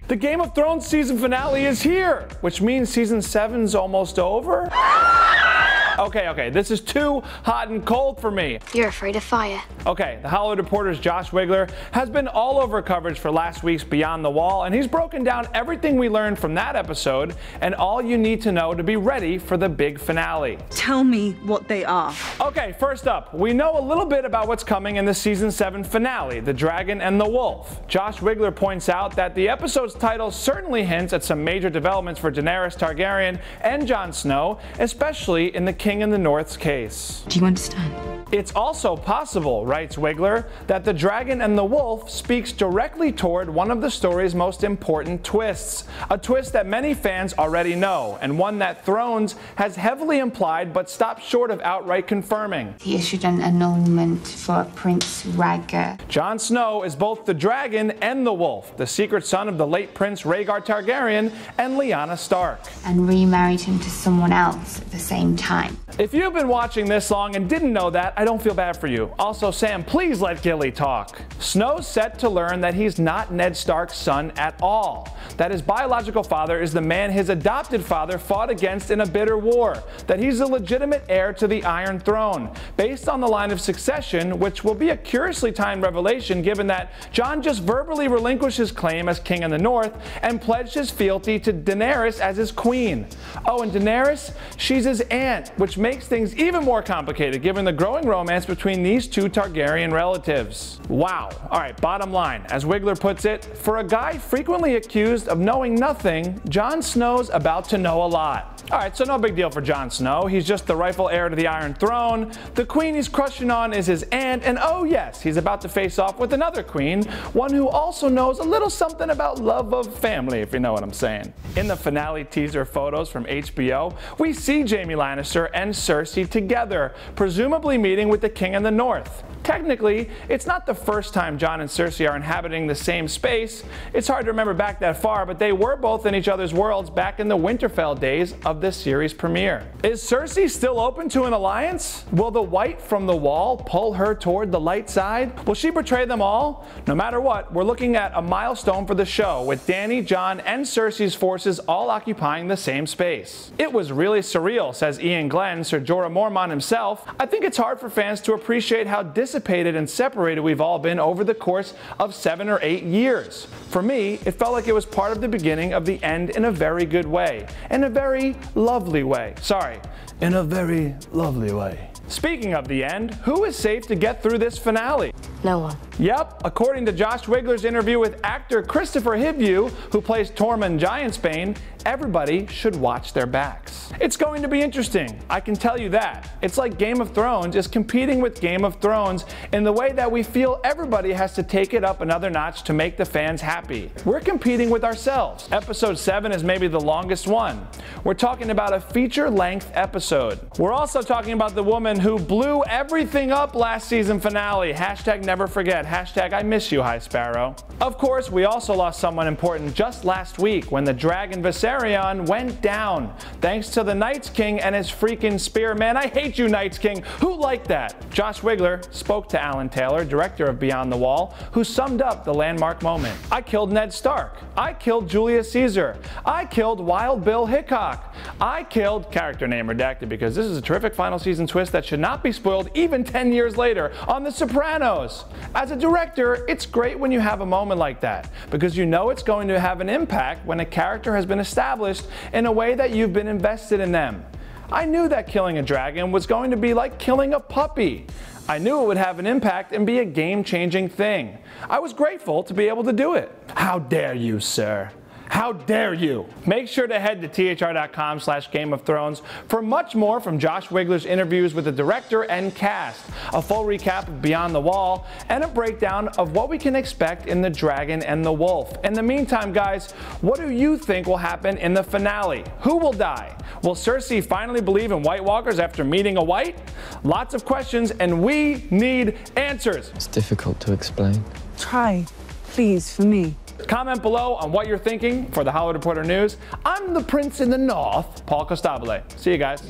The Game of Thrones season finale is here, which means season 7's almost over? Okay, this is too hot and cold for me. You're afraid of fire. Okay, The Hollywood Reporter's Josh Wigler has been all over coverage for last week's Beyond the Wall, and he's broken down everything we learned from that episode and all you need to know to be ready for the big finale. Tell me what they are. Okay, first up, we know a little bit about what's coming in the season 7 finale, The Dragon and the Wolf. Josh Wigler points out that the episode's title certainly hints at some major developments for Daenerys Targaryen and Jon Snow, especially in the King in the North's case. Do you understand? It's also possible, writes Wigler, that The Dragon and the Wolf speaks directly toward one of the story's most important twists. A twist that many fans already know, and one that Thrones has heavily implied but stopped short of outright confirming. He issued an annulment for Prince Rhaegar. Jon Snow is both the dragon and the wolf, the secret son of the late Prince Rhaegar Targaryen and Lyanna Stark. And remarried him to someone else at the same time. If you've been watching this long and didn't know that, I don't feel bad for you. Also, Sam, please let Gilly talk. Snow's set to learn that he's not Ned Stark's son at all. That his biological father is the man his adopted father fought against in a bitter war. That he's the legitimate heir to the Iron Throne, based on the line of succession, which will be a curiously timed revelation given that Jon just verbally relinquished his claim as king in the North and pledged his fealty to Daenerys as his queen. Oh, and Daenerys, she's his aunt, which makes things even more complicated given the growing romance between these two Targaryen relatives. Wow. Alright, bottom line, as Wigler puts it, for a guy frequently accused of knowing nothing, Jon Snow's about to know a lot. Alright, so no big deal for Jon Snow. He's just the rightful heir to the Iron Throne. The queen he's crushing on is his aunt, and oh yes, he's about to face off with another queen, one who also knows a little something about love of family, if you know what I'm saying. In the finale teaser photos from HBO, we see Jaime Lannister and Cersei together, presumably meeting with the King in the North. Technically, it's not the first time Jon and Cersei are inhabiting the same space. It's hard to remember back that far, but they were both in each other's worlds back in the Winterfell days of the series premiere. Is Cersei still open to an alliance? Will the White from the Wall pull her toward the light side? Will she betray them all? No matter what, we're looking at a milestone for the show, with Dany, Jon, and Cersei's forces all occupying the same space. It was really surreal, says Ian Glenn, Ser Jorah Mormont himself. I think it's hard for fans to appreciate how dissipated and separated we've all been over the course of 7 or 8 years. For me, it felt like it was part of the beginning of the end in a very good way. In a very lovely way. Sorry, in a very lovely way. Speaking of the end, who is safe to get through this finale? No one. Yep, according to Josh Wigler's interview with actor Christopher Hivju, who plays Tormund Giantsbane, everybody should watch their backs. It's going to be interesting, I can tell you that. It's like Game of Thrones is competing with Game of Thrones in the way that we feel everybody has to take it up another notch to make the fans happy. We're competing with ourselves. Episode 7 is maybe the longest one. We're talking about a feature-length episode. We're also talking about the woman who blew everything up last season finale. Hashtag never forget. Hashtag I miss you, High Sparrow. Of course, we also lost someone important just last week when the dragon Viserion went down. Thanks to the Night's King and his freaking spear. Man, I hate you, Night's King. Who liked that? Josh Wigler spoke to Alan Taylor, director of Beyond the Wall, who summed up the landmark moment. I killed Ned Stark. I killed Julius Caesar. I killed Wild Bill Hickok. I killed, character name redacted because this is a terrific final season twist that should not be spoiled even 10 years later, on The Sopranos. As a director, it's great when you have a moment like that, because you know it's going to have an impact when a character has been established in a way that you've been invested in them. I knew that killing a dragon was going to be like killing a puppy. I knew it would have an impact and be a game-changing thing. I was grateful to be able to do it. How dare you, sir? How dare you? Make sure to head to thr.com/Game of Thrones for much more from Josh Wigler's interviews with the director and cast, a full recap of Beyond the Wall, and a breakdown of what we can expect in The Dragon and the Wolf. In the meantime, guys, what do you think will happen in the finale? Who will die? Will Cersei finally believe in White Walkers after meeting a White? Lots of questions, and we need answers. It's difficult to explain. Try, please, for me. Comment below on what you're thinking. For the Hollywood Reporter News, I'm the Prince in the North, Paul Costabile. See you guys.